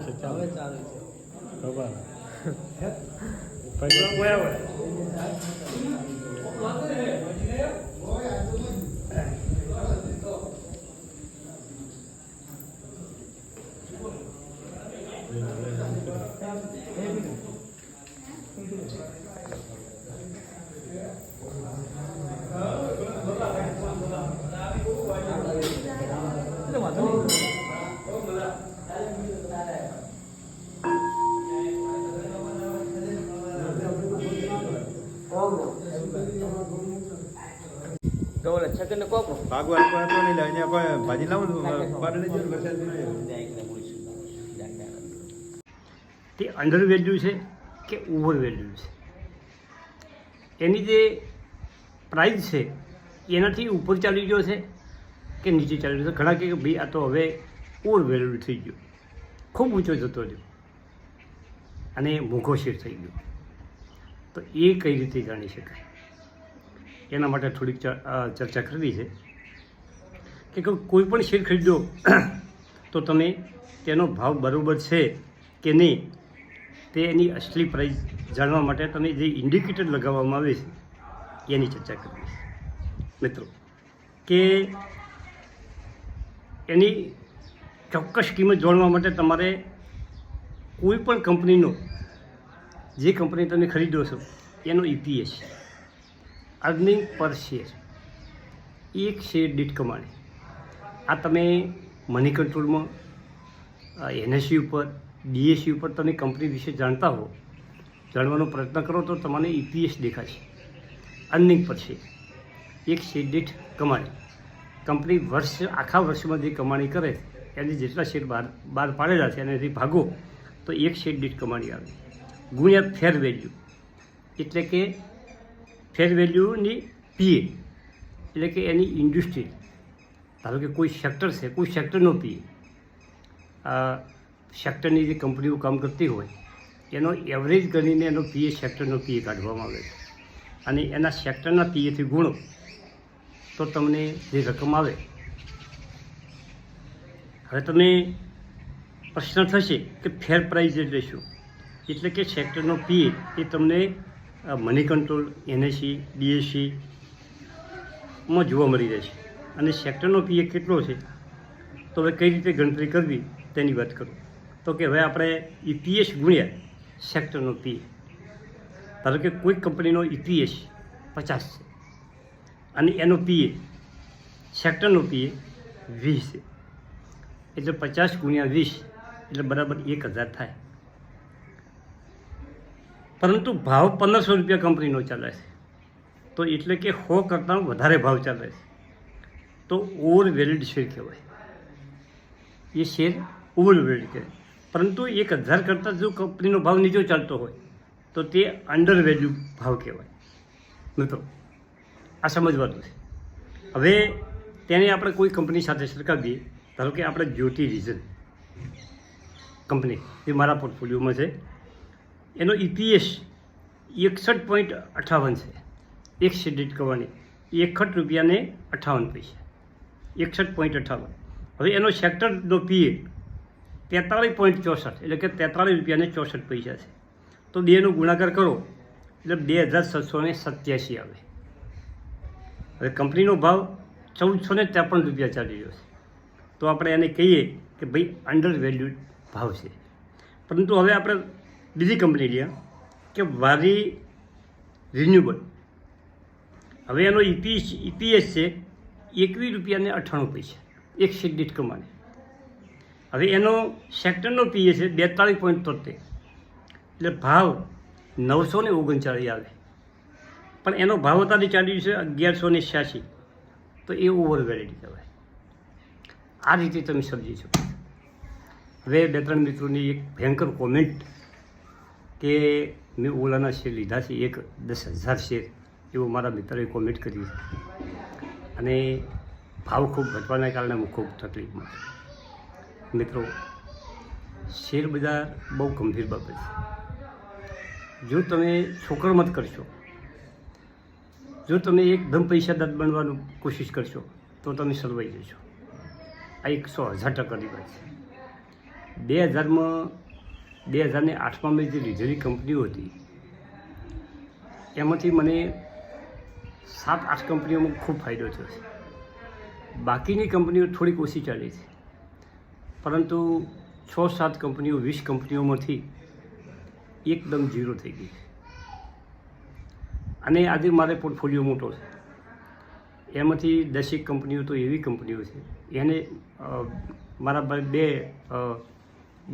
હવે ચાલુ છે ખબર તો ઓલા છકને કોપરો ભાગવા કોઈ હતો નહીં લઈને કોઈ ભાજી લાવું બારણે જો વરસાદ તે અંડર વેલ્યુ છે કે ઓવર વેલ્યુ છે, એની જે પ્રાઇસ છે એનાથી ઉપર ચાલી ગયો છે કે નીચે ચાલી ગયો છે. ઘણા કહે કે ભાઈ આ તો હવે ઓવર વેલ્યુ થઈ ગયો, ખૂબ ઊંચો જતો રહ્યો અને મોઘો શેર થઈ ગયો. તો એ કઈ રીતે જાણી શકાય એના માટે થોડીક ચર્ચા કરવી છે કે કોઈ પણ શેર ખરીદો તો તમે તેનો ભાવ બરાબર છે કે નહીં તે એની અસલી પ્રાઇસ જાણવા માટે તમે જે ઇન્ડિકેટર લગાવવામાં આવે છે એની ચર્ચા કરવી છે મિત્રો. કે એની ચોક્કસ કિંમત જાણવા માટે તમારે કોઈ પણ કંપનીનો જે કંપની તમે ખરીદો છો એનો EPS અર્નિંગ પર શેર, એક શેર દીઠ કમાણી. આ તમે મની કંટ્રોલમાં NSE ઉપર DSE ઉપર તમે કંપની વિશે જાણતા હો, જાણવાનો પ્રયત્ન કરો તો તમને EPS દેખાશે, અર્નિંગ પર શેર, એક શેર દીઠ કમાણી. કંપની આખા વર્ષમાં જે કમાણી કરે એની જેટલા શેર બહાર પાડેલા છે એનાથી ભાગો તો એક શેર દીઠ કમાણી આવે, ગુણ્યા ફેર વેલ્યુ, એટલે કે ફેર વેલ્યુની PA એટલે કે એની ઇન્ડસ્ટ્રી. ધારો કે કોઈ સેક્ટર છે, કોઈ સેક્ટરનો PA, સેક્ટરની જે કંપનીઓ કામ કરતી હોય એનો એવરેજ ગણીને એનો PA સેક્ટરનો PA કાઢવામાં આવે છે અને એના સેક્ટરના PAથી ગુણો તો તમને જે રકમ આવે. હવે તમે પ્રશ્ન થશે કે ફેર પ્રાઇસ એટલે શું, એટલે કે સેક્ટરનો PA એ તમને મની કંટ્રોલ NSE DSE માં જોવા મળી રહેશે અને સેક્ટરનો PA કેટલો છે તો હવે કઈ રીતે ગણતરી કરવી તેની વાત કરું તો કે હવે આપણે EPS ગુણ્યા સેક્ટરનો PA. ધારો કે કોઈ કંપનીનો EPS 50 છે અને એનો PA સેક્ટરનો PA 20 છે, એટલે 50 ગુણ્યા 20 એટલે બરાબર 1000 થાય. પરંતુ ભાવ 1500 રૂપિયા કંપનીનો ચાલે છે તો એટલે કે 100 કરતાં વધારે ભાવ ચાલે છે તો ઓવર વેલ્યુડ શેર કહેવાય. એ શેર ઓવર વેલ્યુડ કહેવાય. પરંતુ 1000 કરતાં જો કંપનીનો ભાવ નીચો ચાલતો હોય તો તે અંડર વેલ્યુ ભાવ કહેવાય. મિત્રો આ સમજવાનું છે. હવે તેને આપણે કોઈ કંપની સાથે સરખાવીએ. ધારો કે આપણે જ્યોતિ રીઝન કંપની જે મારા પોર્ટફોલિયોમાં છે એનો EPS 61.58 છે, એક શેર દીઠ કમાણી 61 રૂપિયાને 58 પૈસા, 61.58. હવે એનો સેક્ટરનો PA 43.64 એટલે કે 43 રૂપિયાને 64 પૈસા છે. તો બેનો ગુણાકાર કરો એટલે 2787 આવે. હવે કંપનીનો ભાવ 1453 રૂપિયા ચાલી રહ્યો છે તો આપણે એને કહીએ કે ભાઈ અંડર વેલ્યુડ ભાવ છે. પરંતુ હવે આપણે બીજી કંપની લઈએ કે વારી રિન્યુએબલ. હવે એનો EPS છે 21 રૂપિયાને 98 પૈસા, એક શેર દીઠ કમાણી. હવે એનો સેક્ટરનો PA છે 42.73 એટલે ભાવ 939 આવે, પણ એનો ભાવ અત્યારે ચાલી છે 1186 તો એ ઓવર વેલ્યુડ કહેવાય. આ રીતે તમે સમજી શકો. હવે 2-3 મિત્રોની એક ભયંકર કોમેન્ટ કે મેં ઓલાના શેર લીધા છે 10,000 શેર, એવું મારા મિત્રોએ કોમેન્ટ કરી અને ભાવ ખૂબ ઘટવાના કારણે હું ખૂબ તકલીફમાં છું. મિત્રો શેર બજાર બહુ ગંભીર બાબત છે. જો તમે છોકરમત કરશો, જો તમે એકદમ પૈસાદાર બનવાનું કોશિશ કરશો તો તમે સલવાઈ જશો. આ 100,000% વાત છે. 2008માં મેં જે લીધેલી કંપનીઓ હતી એમાંથી મને 7-8 કંપનીઓમાં ખૂબ ફાયદો થયો છે. બાકીની કંપનીઓ થોડીક ઓછી ચાલી છે, પરંતુ 6-7 કંપનીઓ 20 કંપનીઓમાંથી એકદમ ઝીરો થઈ ગઈ છે. અને આજે મારે પોર્ટફોલિયો મોટો છે, એમાંથી 10 કંપનીઓ તો એવી કંપનીઓ છે એને મારા 2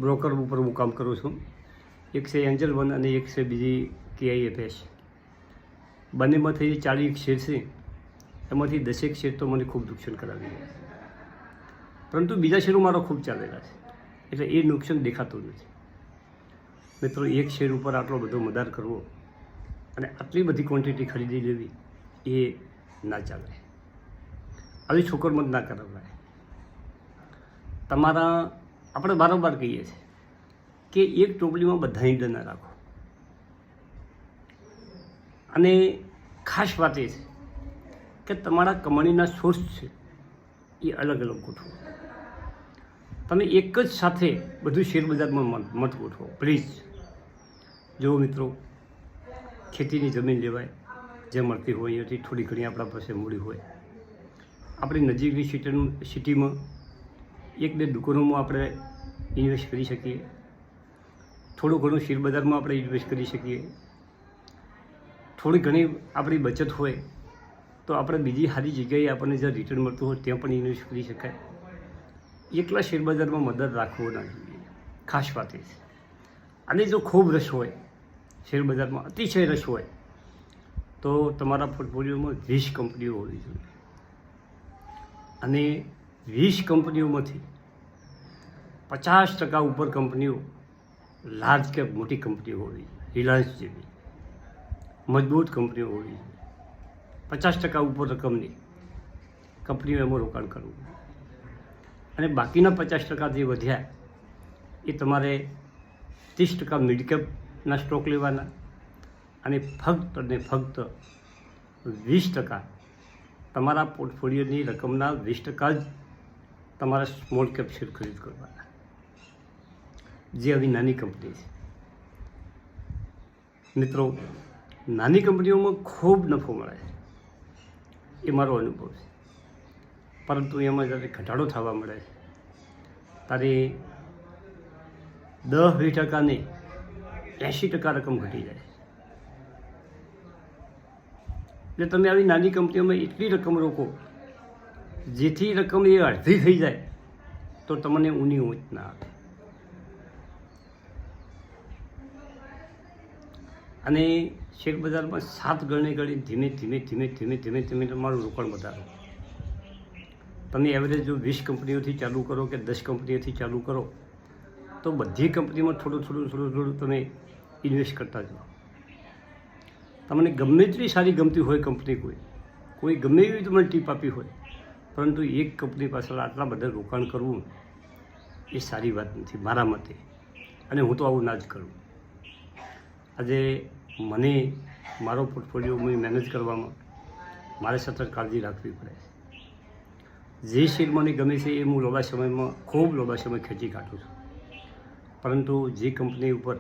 બ્રોકર ઉપર હું કામ કરું છું. એક છે એન્જલ વન અને એક છે બીજી KIFS. બંનેમાંથી 40 શેર છે, એમાંથી 10 શેર તો મને ખૂબ નુકસાન કરાવી ગયા છે, પરંતુ બીજા શેરો મારો ખૂબ ચાલેલા છે, એટલે એ નુકસાન દેખાતું નથી. મિત્રો, એક શેર ઉપર આટલો બધો મદાર કરવો અને આટલી બધી ક્વોન્ટિટી ખરીદી લેવી એ ના ચાલે. આવી છોકરમત ના કરાવાય. આપણે વારંવાર કહીએ છીએ કે એક ટોપલીમાં બધા ઈંડા ના રાખો. અને ખાસ વાત એ છે કે તમારા કમાણીના સોર્સ છે એ અલગ અલગ ગોઠવો. તમે એક જ સાથે બધું શેરબજારમાં મત ગોઠવો પ્લીઝ. જો મિત્રો, ખેતીની જમીન લેવાય, જે મળતી હોય એથી થોડી ઘણી આપણા પાસે મૂડી હોય, આપણી નજીકની સિટીમાં 1-2 દુકાનોમાં આપણે ઇન્વેસ્ટ કરી શકીએ, થોડું ઘણું શેરબજારમાં આપણે ઇન્વેસ્ટ કરી શકીએ, થોડી ઘણી આપણી બચત હોય તો આપણે બીજી સારી જગ્યાએ આપણને જ્યાં રિટર્ન મળતું હોય ત્યાં પણ ઇન્વેસ્ટ કરી શકાય. એકલા શેરબજારમાં મદદ રાખવો ના જોઈએ, ખાસ વાત એ છે. અને જો ખૂબ રસ હોય શેરબજારમાં, અતિશય રસ હોય, તો તમારા પોર્ટફોલિયોમાં 20 કંપનીઓ હોવી જોઈએ. અને 20 કંપનીઓમાંથી 50% ઉપર કંપનીઓ લાર્જ કેપ મોટી કંપનીઓ હોવી, રિલાયન્સ જેવી મજબૂત કંપનીઓ હોવી, 50% ઉપર રકમની કંપનીઓ એમાં રોકાણ કરવું. અને બાકીના 50% જે વધ્યા એ તમારે 30% મિડકેપના સ્ટોક લેવાના અને ફક્ત 20% તમારા પોર્ટફોલિયોની રકમના 20% જ તમારા સ્મોલ કેપ શેર ખરીદ કરવાના, જે આવી નાની કંપની છે. મિત્રો, નાની કંપનીઓમાં ખૂબ નફો મળે છે, એ મારો અનુભવ છે, પરંતુ એમાં જ્યારે ઘટાડો થવા મળે છે ત્યારે 10-20% નહીં 80% રકમ ઘટી જાય. એટલે તમે આવી નાની કંપનીઓમાં એટલી રકમ રોકો જેથી રકમ એ અડધી થઈ જાય તો તમને ઊની ઊંચ ના આવે. અને શેરબજારમાં 7 ગણે ધીમે ધીમે તમારું રોકાણ વધારો. તમે એવરેજ જો 20 કંપનીઓથી ચાલુ કરો કે 10 કંપનીઓથી ચાલુ કરો તો બધી કંપનીમાં થોડું તમે ઇન્વેસ્ટ કરતા જાઓ. તમને ગમે તેટલી સારી ગમતી હોય કંપની, કોઈ ગમે એવી તમને ટીપ આપી હોય, પરંતુ એક કંપની પાછળ આટલા બધા રોકાણ કરવું એ સારી વાત નથી મારા મતે, અને હું તો આવું ના જ કરું. આજે મને મારો પોર્ટફોલિયો મેનેજ કરવામાં મારે સતત કાળજી રાખવી પડે છે. જે શેર મને ગમે છે એ હું ખૂબ લાંબા સમય ખેંચી કાઢું છું, પરંતુ જે કંપની ઉપર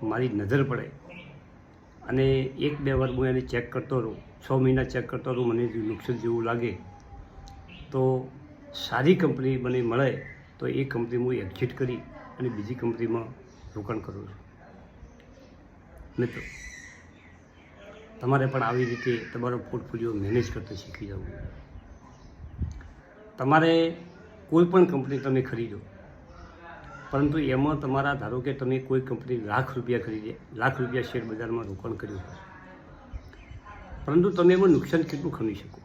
મારી નજર પડે અને 1-2 વાર હું એને ચેક કરતો રહું, 6 મહિના ચેક કરતો રહું, મને જો નુકસાન જેવું લાગે તો સારી કંપની મને મળે તો એ કંપની હું એક્ઝિટ કરી અને બીજી કંપનીમાં રોકાણ કરું છું. મિત્રો, તમારે પણ આવી રીતે તમારો પોર્ટફોલિયો મેનેજ કરતા શીખી જવું. તમારે કોઈ પણ કંપની તમે ખરીદો, પરંતુ એમાં તમારા ધારો કે તમે કોઈ કંપની લાખ રૂપિયા શેર બજારમાં રોકાણ કર્યું, પરંતુ તમે એમાં નુકસાન કેટલું ખમી શકો?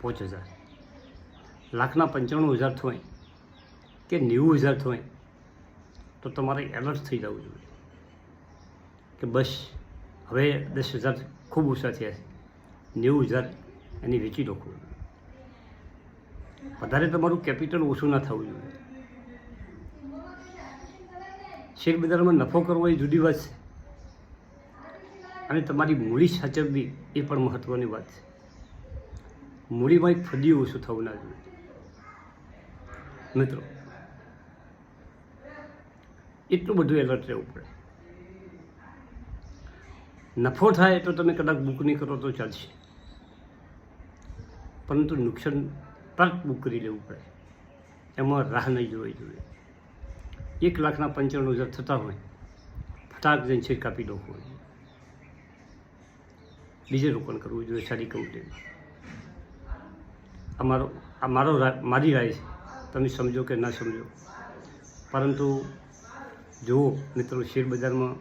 5,000. લાખના 95,000 થાય કે 90,000 થાય તો તમારે એલર્ટ થઈ જવું જોઈએ કે બસ હવે 10,000 ખૂબ ઓછા થયા છે, 90,000 એની વેચી નાખો. વધારે તમારું કેપિટલ ઓછું ના થવું જોઈએ. શેરબજારમાં નફો કરવો એ જુદી વાત છે, અને તમારી મૂડી સાચવવી એ પણ મહત્ત્વની વાત છે. મૂડીમાં એક ફદી ઓછું થવું ના જોઈએ. મિત્રો, એટલું બધું એલર્ટ રહેવું પડે. નફો થાય તો તમે કદાચ બુક નહીં કરો તો ચાલશે, પરંતુ નુકસાન તરત બુક કરી લેવું પડે. એમાં રાહ નહીં જોવી જોઈએ. 1,95,000 થતા હોય, ફટાક જઈને શેર કાપી દો હોય. બીજે રોકાણ કરવું જોઈએ સારી કંપનીમાં. મારી રાય છે, તમે સમજો કે ના સમજો, પરંતુ જો મિત્રો શેર બજારમાં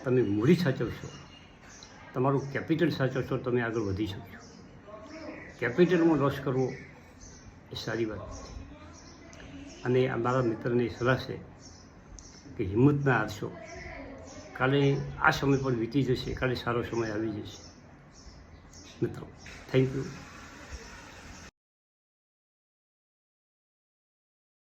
તમે મૂડી સાચવશો, તમારું કેપિટલ સાચવશો, તમે આગળ વધી શકશો. કેપિટલમાં લોસ કરવો એ સારી વાત નથી. અને આ મારા મિત્રની સલાહ છે કે હિંમત ના હારશો. કાલે આ સમય પણ વીતી જશે, કાલે સારો સમય આવી જશે. મિત્રો, થેન્ક યુ.